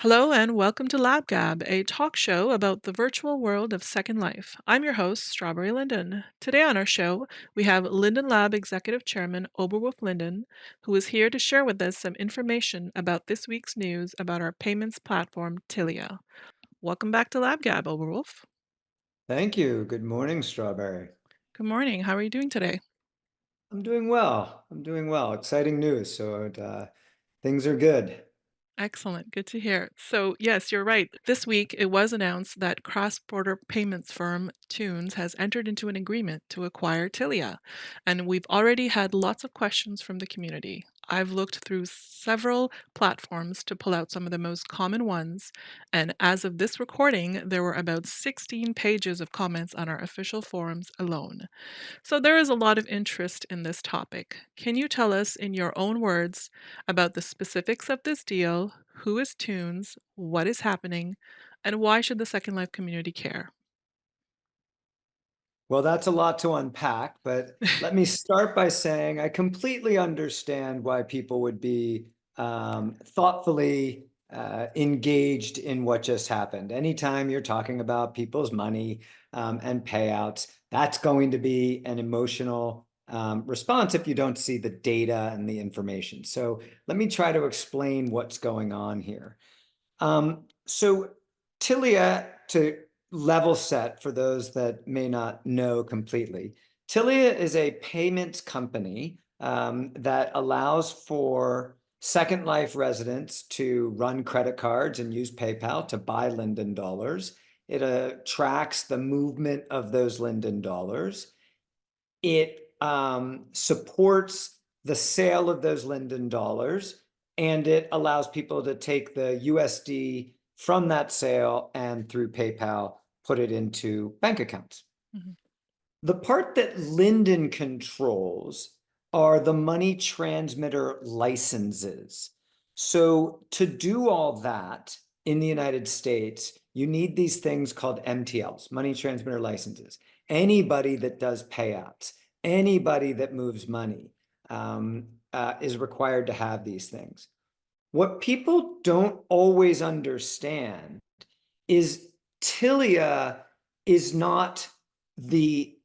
Hello and welcome to LabGab, a talk show about the virtual world of Second Life. I'm your host, Strawberry Linden. Today on our show, we have Linden Lab Executive Chairman Oberwolf Linden, who is here to share with us some information about this week's news about our payments platform, Tilia. Welcome back to LabGab, Oberwolf. Thank you. Good morning, Strawberry. Good morning. How are you doing today? I'm doing well. I'm doing well. Exciting news. Things are good. Excellent. Good to hear. So, yes, you're right. This week, it was announced that cross-border payments firm Thunes has entered into an agreement to acquire Tilia, and we've already had lots of questions from the community. I've looked through several platforms to pull out some of the most common ones, and as of this recording, there were about 16 pages of comments on our official forums alone. So there is a lot of interest in this topic. Can you tell us, in your own words, about the specifics of this deal, who is Tunes, what is happening, and why should the Second Life community care? Well, that's a lot to unpack, but let me start by saying I completely understand why people would be thoughtfully engaged in what just happened. Anytime you're talking about people's money and payouts, that's going to be an emotional response if you don't see the data and the information. So let me try to explain what's going on here. So Tilia, to level set for those that may not know completely, Tilia is a payments company that allows for Second Life residents to run credit cards and use PayPal to buy Linden dollars. It tracks the movement of those Linden dollars. It supports the sale of those Linden dollars, and it allows people to take the USD from that sale and through PayPal put it into bank accounts. Mhm. The part that Linden controls are the money transmitter licenses. So to do all that in the United States, you need these things called MTLs, money transmitter licenses. Anybody that does payouts, anybody that moves money is required to have these things. What people don't always understand is Tilia is not the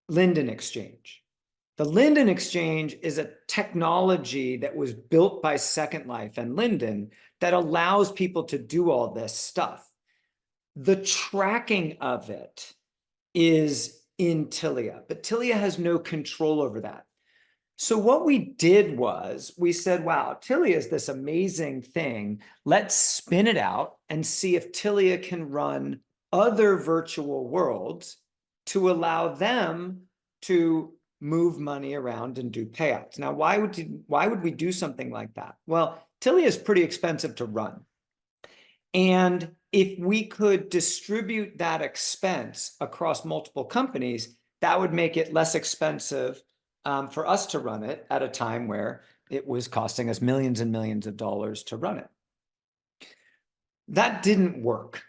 Linden Exchange. The Linden Exchange is a technology that was built by Second Life and Linden that allows people to do all this stuff. The tracking of it is in Tilia, but Tilia has no control over that. So what we did was we said, wow, Tilia is this amazing thing. Let's spin it out and see if Tilia can run other virtual worlds to allow them to move money around and do payouts. Now, why would we do something like that? Well, Tilia is pretty expensive to run. And if we could distribute that expense across multiple companies, that would make it less expensive for us to run it at a time where it was costing us millions and millions of dollars to run it. That didn't work.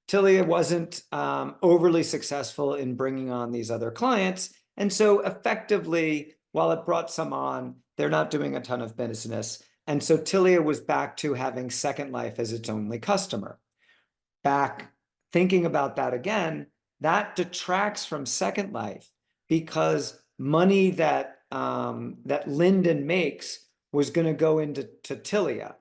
Tilia wasn't overly successful in bringing on these other clients. And so effectively, while it brought some on, they're not doing a ton of business. And so Tilia was back to having Second Life as its only customer. Back thinking about that again, that detracts from Second Life because money that that Linden makes was going to go into Tilia.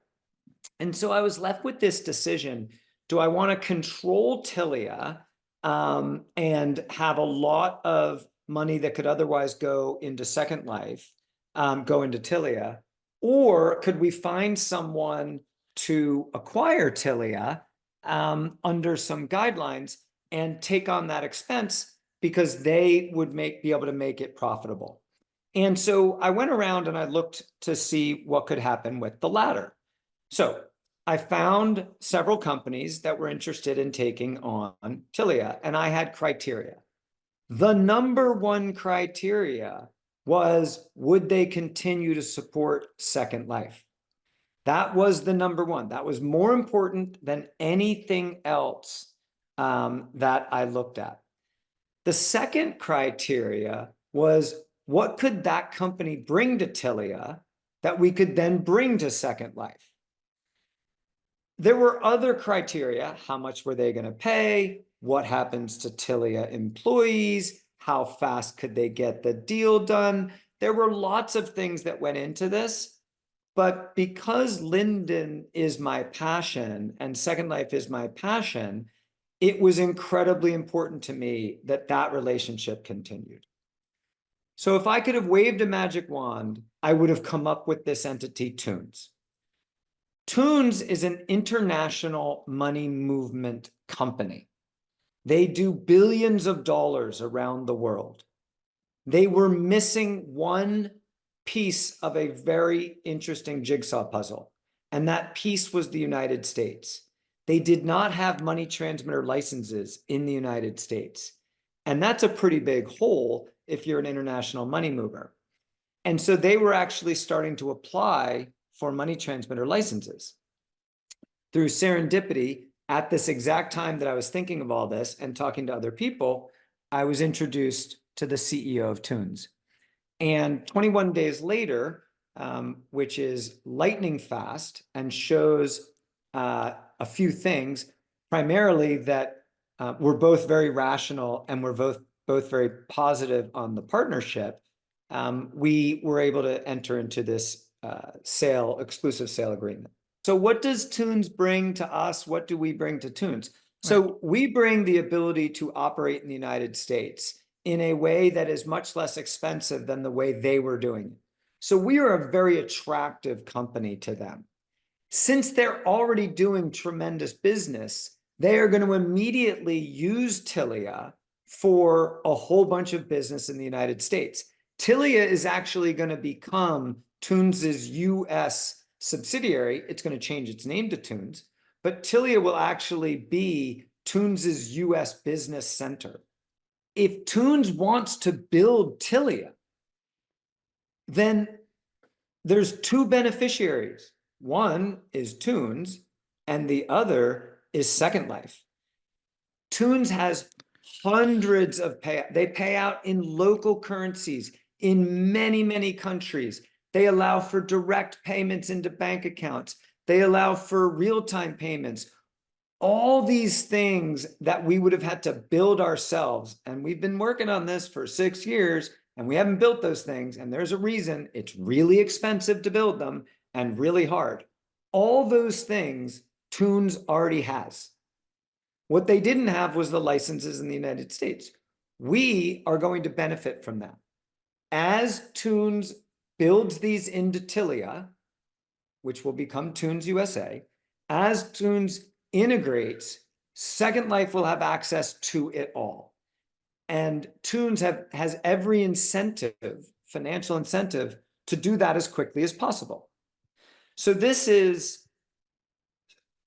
And so I was left with this decision. Do I want to control Tilia and have a lot of money that could otherwise go into Second Life, go into Tilia? Or could we find someone to acquire Tilia under some guidelines and take on that expense because they would be able to make it profitable? And so I went around and I looked to see what could happen with the latter. So I found several companies that were interested in taking on Tilia, and I had criteria. The number one criteria was, would they continue to support Second Life? That was the number one. That was more important than anything else that I looked at. The second criteria was, what could that company bring to Tilia that we could then bring to Second Life? There were other criteria. How much were they going to pay? What happens to Tilia employees? How fast could they get the deal done? There were lots of things that went into this. But because Linden is my passion and Second Life is my passion, it was incredibly important to me that that relationship continued. So if I could have waved a magic wand, I would have come up with this entity, Thunes. Thunes is an international money movement company. They do billions of dollars around the world. They were missing one piece of a very interesting jigsaw puzzle, and that piece was the United States. They did not have money transmitter licenses in the United States. And that's a pretty big hole if you're an international money mover. And so they were actually starting to apply for money transmitter licenses. Through serendipity, at this exact time that I was thinking of all this and talking to other people, I was introduced to the CEO of Thunes. And 21 days later, which is lightning fast and shows a few things, primarily that we're both very rational and we're both very positive on the partnership. We were able to enter into this exclusive sale agreement. So what does Thunes bring to us? What do we bring to Thunes? Right. So we bring the ability to operate in the United States in a way that is much less expensive than the way they were doing it. So we are a very attractive company to them. Since they're already doing tremendous business, they are going to immediately use Tilia for a whole bunch of business in the United States. Tilia is actually going to become Thunes's US subsidiary. It's going to change its name to Thunes, but Tilia will actually be Thunes's US business center. If Thunes wants to build Tilia, then there's two beneficiaries. One is Thunes, and the other is Second Life. Thunes has hundreds of payout. They pay out in local currencies in many, many countries. They allow for direct payments into bank accounts. They allow for real-time payments. All these things that we would have had to build ourselves. And we've been working on this for 6 years, and we haven't built those things. And there's a reason. It's really expensive to build them and really hard. All those things Thunes already has. What they didn't have was the licenses in the United States. We are going to benefit from that. As Thunes builds these into Tilia, which will become Thunes USA, as Thunes integrates, Second Life will have access to it all. And Thunes has every incentive, financial incentive, to do that as quickly as possible. So this is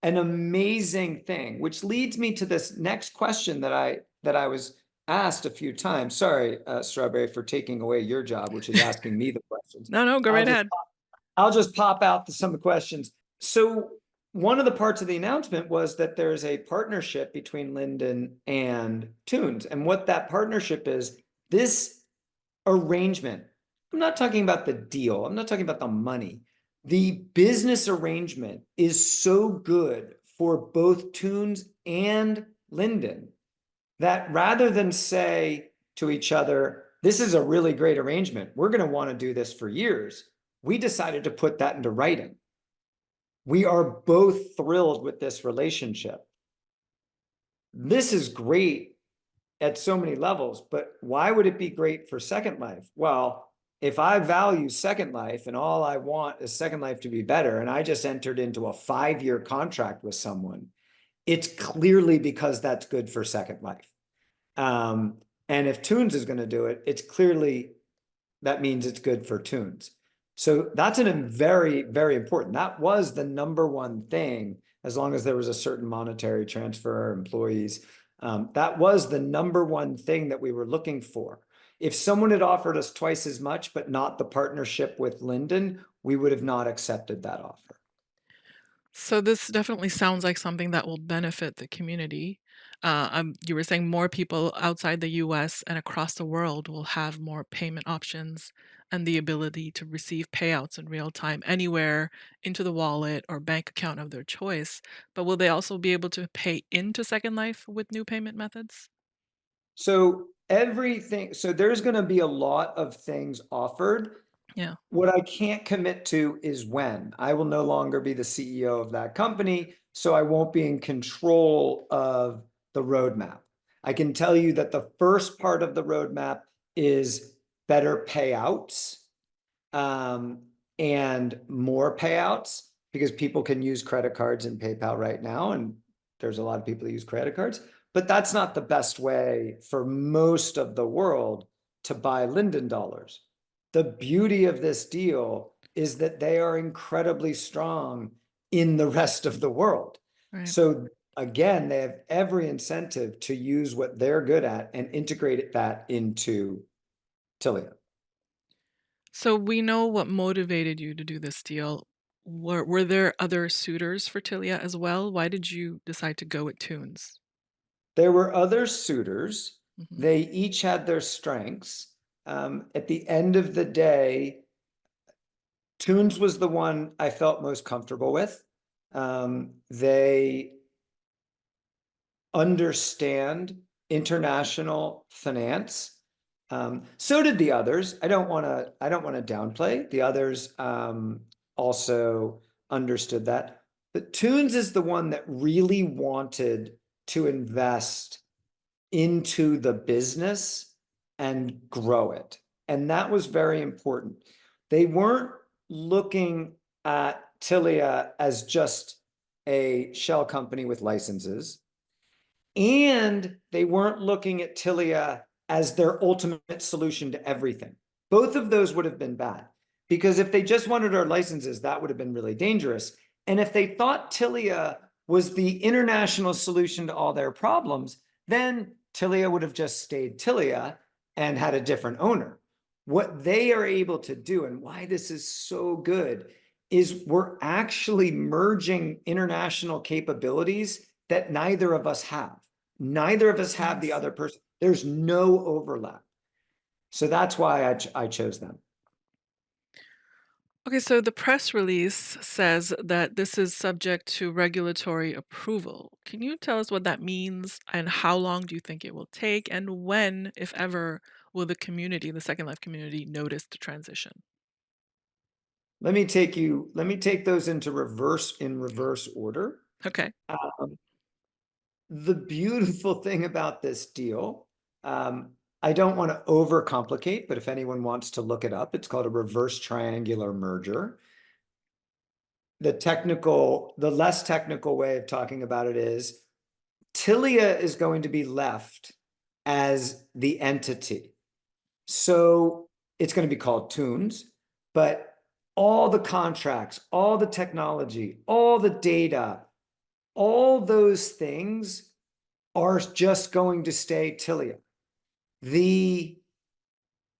an amazing thing, which leads me to this next question that I was asked a few times. Sorry, Strawberry, for taking away your job, which is asking me the questions. No, no, go right ahead. I'll just pop out some questions. So one of the parts of the announcement was that there's a partnership between Linden and Thunes. And what that partnership is, this arrangement, I'm not talking about the deal, I'm not talking about the money. The business arrangement is so good for both Thunes and Linden that rather than say to each other, this is a really great arrangement, we're going to want to do this for years, we decided to put that into writing. We are both thrilled with this relationship. This is great at so many levels, but why would it be great for Second Life? Well, if I value Second Life and all I want is Second Life to be better, and I just entered into a 5-year contract with someone, it's clearly because that's good for Second Life. And if Thunes is going to do it, it's clearly that means it's good for Thunes. So that's very, very important. That was the number one thing, as long as there was a certain monetary transfer, employees. That was the number one thing that we were looking for. If someone had offered us twice as much, but not the partnership with Linden, we would have not accepted that offer. So this definitely sounds like something that will benefit the community. You were saying more people outside the US and across the world will have more payment options and the ability to receive payouts in real time anywhere into the wallet or bank account of their choice. But will they also be able to pay into Second Life with new payment methods? So everything, so there's going to be a lot of things offered. Yeah, What I can't commit to is when. I will no longer be the CEO of that company, so I won't be in control of the roadmap. I can tell you that the first part of the roadmap is better payouts, um, and more payouts, because people can use credit cards and PayPal right now, and there's a lot of people who use credit cards, but that's not the best way for most of the world to buy Linden dollars. The beauty of this deal is that they are incredibly strong in the rest of the world. right. So again, they have every incentive to use what they're good at and integrate that into Tilia. So we know what motivated you to do this deal. Were there other suitors for Tilia as well? Why did you decide to go with Tunes? There were other suitors. Hmm. They each had their strengths. At the end of the day, Tunes was the one I felt most comfortable with. They understand international finance. So did the others. I don't want to downplay the others. Also understood that. But Tunes is the one that really wanted to invest into the business and grow it. And that was very important. They weren't looking at Tilia as just a shell company with licenses, and they weren't looking at Tilia as their ultimate solution to everything. Both of those would have been bad, because if they just wanted our licenses, that would have been really dangerous. And if they thought Tilia was the international solution to all their problems, then Tilia would have just stayed Tilia and had a different owner. What they are able to do, and why this is so good, is we're actually merging international capabilities that neither of us have. Neither of us have the Nice. other person. There's no overlap. So that's why I chose them. Okay, so the press release says that this is subject to regulatory approval. Can you tell us what that means and how long do you think it will take? And when, if ever, will the community, the Second Life community, notice the transition? Let me take those into reverse order. Okay. Um, the beautiful thing about this deal, I don't want to overcomplicate, but if anyone wants to look it up, it's called a reverse triangular merger. The less technical way of talking about it is Tilia is going to be left as the entity. So it's going to be called Tunes, but all the contracts, all the technology, all the data, all those things are just going to stay Tilia. The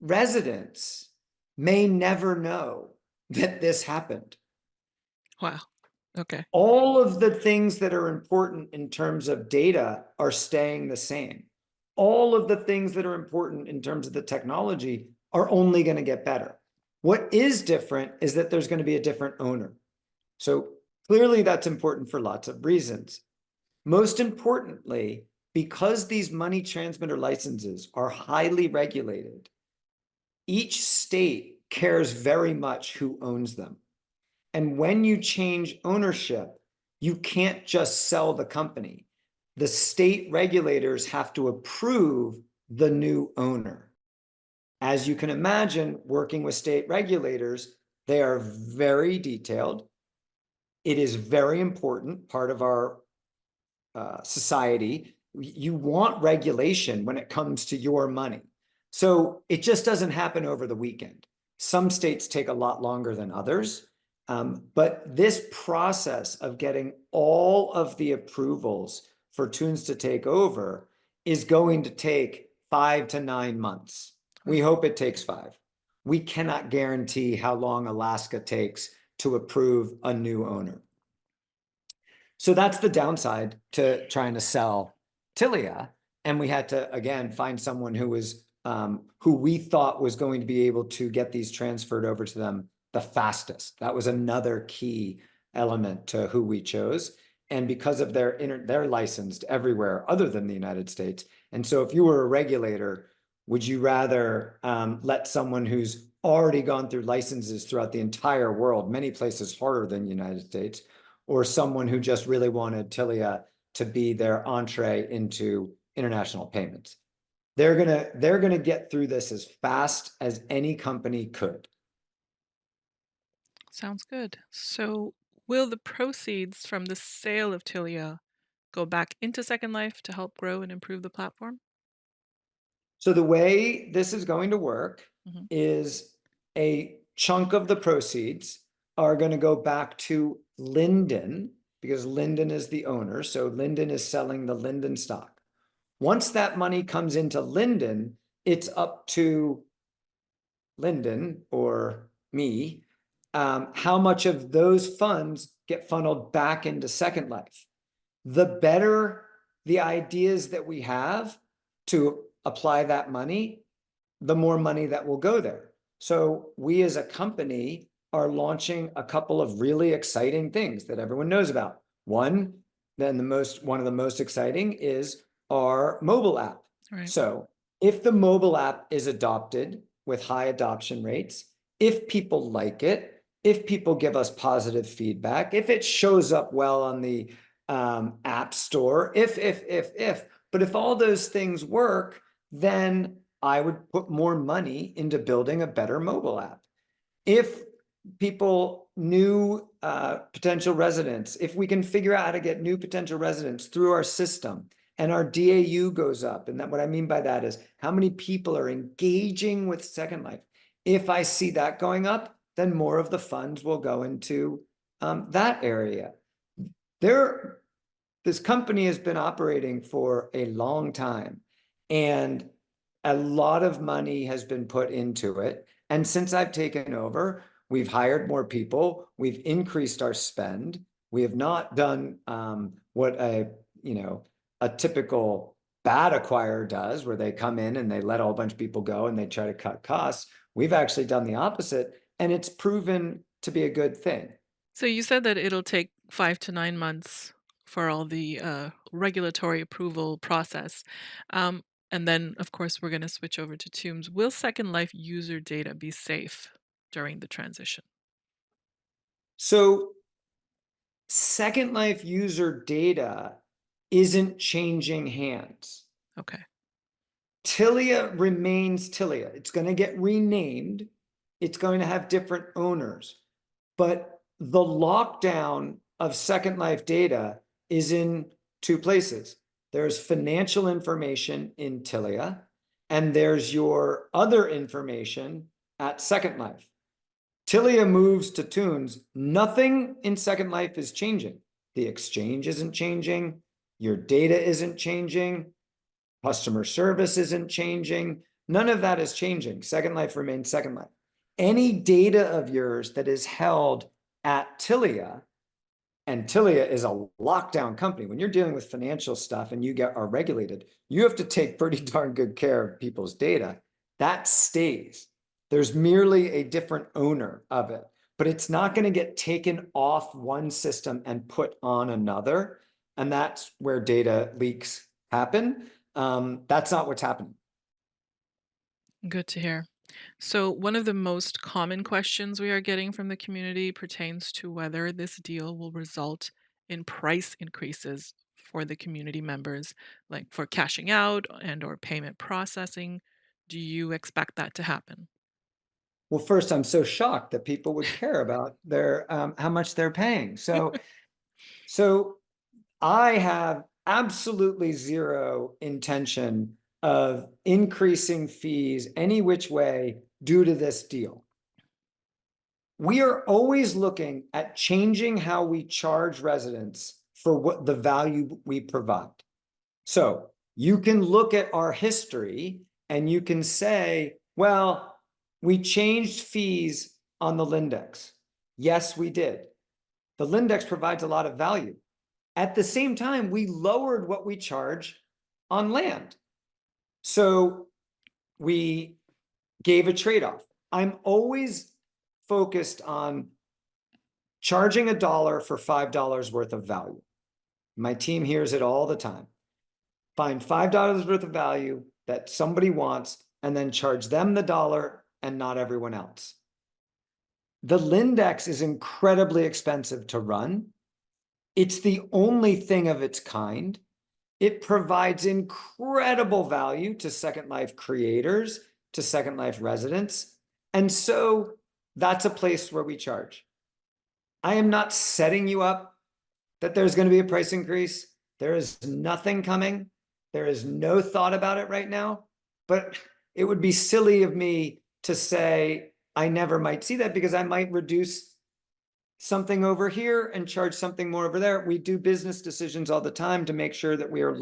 residents may never know that this happened. Wow. Okay. All of the things that are important in terms of data are staying the same. All of the things that are important in terms of the technology are only going to get better. What is different is that there's going to be a different owner. So clearly that's important for lots of reasons. Most importantly, because these money transmitter licenses are highly regulated, each state cares very much who owns them. And when you change ownership, you can't just sell the company. The state regulators have to approve the new owner. As you can imagine, working with state regulators, they are very detailed. It is very important, part of our society. You want regulation when it comes to your money. So it just doesn't happen over the weekend. Some states take a lot longer than others. But this process of getting all of the approvals for Tunes to take over is going to take 5 to 9 months. We Wow. hope it takes 5. We cannot guarantee how long Alaska takes to approve a new owner. So that's the downside to trying to sell Tilia, and we had to, again, find someone who we thought was going to be able to get these transferred over to them the fastest. That was another key element to who we chose. And because of they're licensed everywhere other than the United States. And so if you were a regulator, would you rather let someone who's already gone through licenses throughout the entire world, many places harder than the United States, or someone who just really wanted Tilia to be their entree into international payments? They're gonna get through this as fast as any company could. Sounds good. So, will the proceeds from the sale of Tilia go back into Second Life to help grow and improve the platform? So the way this is going to work Hmm. is a chunk of the proceeds are going to go back to Linden because Linden is the owner. So Linden is selling the Linden stock. Once that money comes into Linden, it's up to Linden or me how much of those funds get funneled back into Second Life. The better the ideas that we have to apply that money, the more money that will go there. So we as a company are launching a couple of really exciting things that everyone knows about. One of the most exciting is our mobile app. Right. So if the mobile app is adopted with high adoption rates, if people like it, if people give us positive feedback, if it shows up well on the app store, but if all those things work, then I would put more money into building a better mobile app. If people, new potential residents, if we can figure out how to get new potential residents through our system and our DAU goes up, and that what I mean by that is how many people are engaging with Second Life. If I see that going up, then more of the funds will go into that area. This company has been operating for a long time, and a lot of money has been put into it. And since I've taken over, we've hired more people, we've increased our spend. We have not done what a typical bad acquirer does, where they come in and they let a whole bunch of people go and they try to cut costs. We've actually done the opposite, and it's proven to be a good thing. So, you said that it'll take 5 to 9 months for all the regulatory approval process. Um, and then, of course, we're going to switch over to Tombs. Will Second Life user data be safe during the transition? So Second Life user data isn't changing hands. Okay. Tilia remains Tilia. It's going to get renamed. It's going to have different owners. But the lockdown of Second Life data is in two places. There's financial information in Tilia, and there's your other information at Second Life. Tilia moves to Thunes, nothing in Second Life is changing. The exchange isn't changing. Your data isn't changing. Customer service isn't changing. None of that is changing. Second Life remains Second Life. Any data of yours that is held at Tilia, and Tilia is a lockdown company. When you're dealing with financial stuff and are regulated, you have to take pretty darn good care of people's data. That stays. There's merely a different owner of it, but it's not going to get taken off one system and put on another. And that's where data leaks happen. That's not what's happening. Good to hear. So, one of the most common questions we are getting from the community pertains to whether this deal will result in price increases for the community members, like for cashing out and or payment processing. Do you expect that to happen? Well, first, I'm so shocked that people would care about their how much they're paying. So I have absolutely zero intention of increasing fees any which way due to this deal. We are always looking at changing how we charge residents for what the value we provide. So you can look at our history and you can say, well, we changed fees on the Lindex. Yes, we did. The Lindex provides a lot of value. At the same time, we lowered what we charge on land. So we gave a trade-off. I'm always focused on charging $1 for $5 worth of value. My team hears it all the time. Find $5 worth of value that somebody wants and then charge them the dollar and not everyone else. The Lindex is incredibly expensive to run. It's the only thing of its kind. It provides incredible value to Second Life creators, to Second Life residents. And so that's a place where we charge. I am not setting you up that there's going to be a price increase. There is nothing coming. There is no thought about it right now. But it would be silly of me to say I never might see that, because I might reduce something over here and charge something more over there. We do business decisions all the time to make sure that we are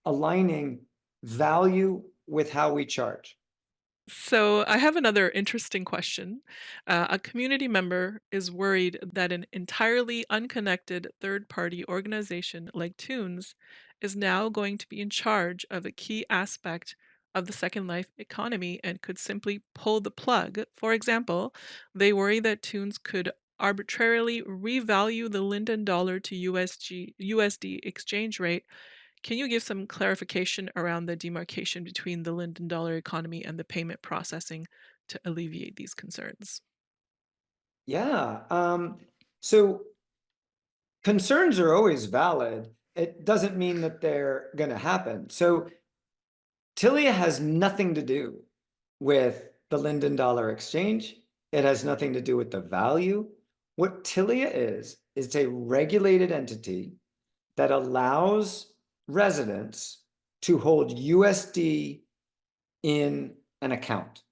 aligning value with how we charge. So I have another interesting question. A community member is worried that an entirely unconnected third-party organization like Thunes is now going to be in charge of a key aspect of the Second Life economy and could simply pull the plug. For example, they worry that Thunes could arbitrarily revalue the Linden dollar to USD exchange rate. Can you give some clarification around the demarcation between the Linden Dollar economy and the payment processing to alleviate these concerns? Yeah. So concerns are always valid. It doesn't mean that they're going to happen. So Tilia has nothing to do with the Linden Dollar exchange. It has nothing to do with the value. What Tilia is it's a regulated entity that allows residents to hold USD in an account.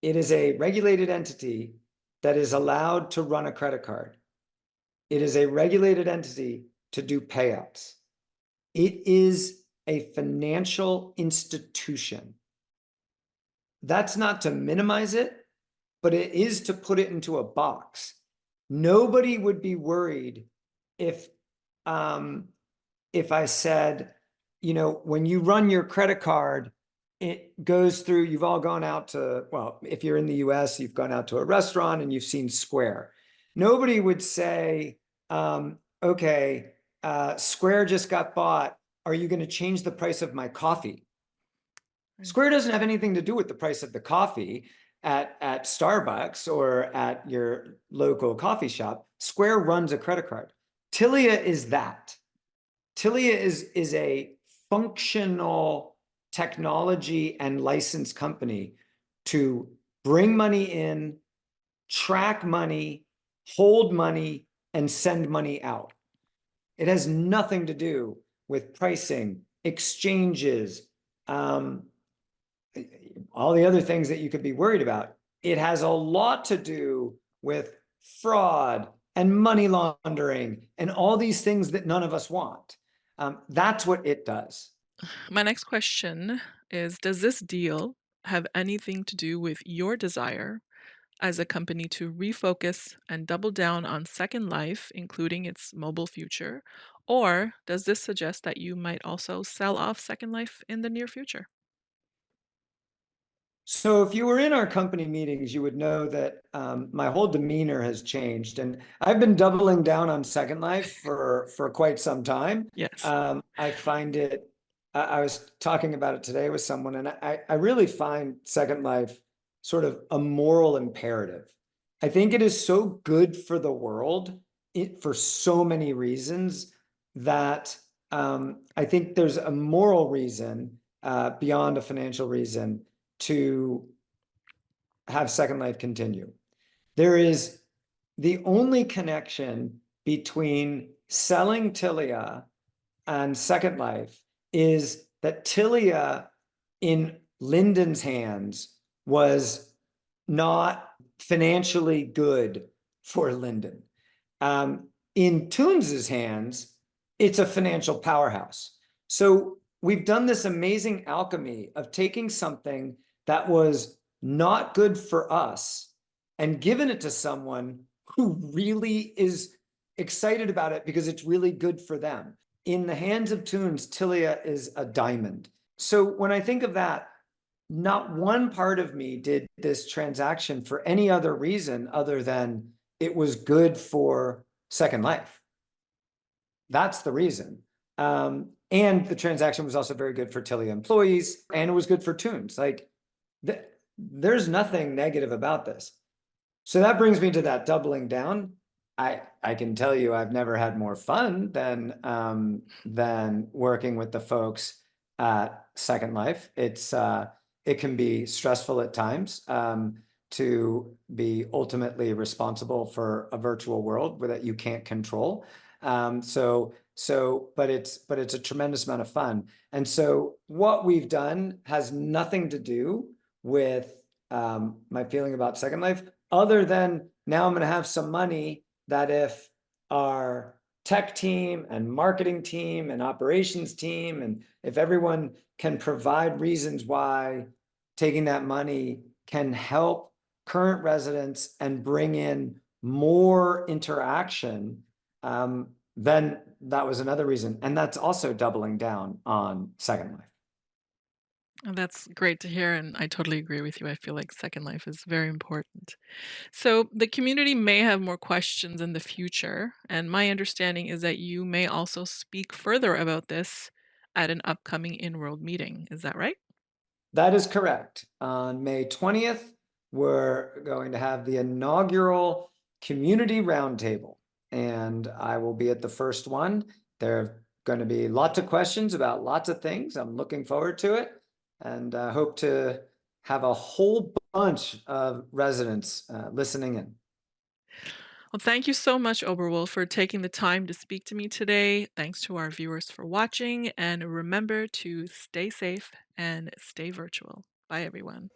It is a regulated entity that is allowed to run a credit card. It is a regulated entity to do payouts. It is a financial institution. That's not to minimize it, but it is to put it into a box. Nobody would be worried if I said, when you run your credit card, it goes through, you've all gone out to, well, if you're in the US, you've gone out to a restaurant and you've seen Square. Nobody would say, okay, Square just got bought. Are you going to change the price of my coffee? Right. Square doesn't have anything to do with the price of the coffee at Starbucks or at your local coffee shop. Square runs a credit card. Tilia is that. Tilia is a functional technology and license company to bring money in, track money, hold money, and send money out. It has nothing to do with pricing, exchanges, all the other things that you could be worried about. It has a lot to do with fraud and money laundering and all these things that none of us want. That's what it does. My next question is, does this deal have anything to do with your desire as a company to refocus and double down on Second Life, including its mobile future? Or does this suggest that you might also sell off Second Life in the near future? So if you were in our company meetings, you would know that my whole demeanor has changed, and I've been doubling down on Second Life for quite some time. Yes. I find it. I was talking about it today with someone, and I really find Second Life sort of a moral imperative. I think it is so good for the world for so many reasons that I think there's a moral reason beyond a financial reason to have Second Life continue. There is the only connection between selling Tilia and Second Life is that Tilia in Linden's hands was not financially good for Linden. In Thunes's hands, it's a financial powerhouse. So we've done this amazing alchemy of taking something that was not good for us and given it to someone who really is excited about it because it's really good for them. in the hands of Thunes, Tilia is a diamond. So when I think of that, not one part of me did this transaction for any other reason other than it was good for Second Life. That's the reason. And the transaction was also very good for Tilia employees, and it was good for Thunes. Like, there's nothing negative about this. So that brings me to that doubling down. I can tell you I've never had more fun than working with the folks at Second Life. It can be stressful at times to be ultimately responsible for a virtual world that you can't control. But it's a tremendous amount of fun. And so what we've done has nothing to do with my feeling about Second Life, other than now I'm going to have some money that if our tech team and marketing team and operations team, and if everyone can provide reasons why taking that money can help current residents and bring in more interaction, then that was another reason. And that's also doubling down on Second Life. And that's great to hear, and I totally agree with you. I feel like Second Life is very important. So, the community may have more questions in the future, and my understanding is that you may also speak further about this at an upcoming in-world meeting. Is that right? That is correct. On May 20th, we're going to have the inaugural community roundtable, and I will be at the first one. There are going to be lots of questions about lots of things. I'm looking forward to it, and hope to have a whole bunch of residents listening in. Well, thank you so much, Oberwolf, for taking the time to speak to me today. Thanks to our viewers for watching, and remember to stay safe and stay virtual. Bye, everyone.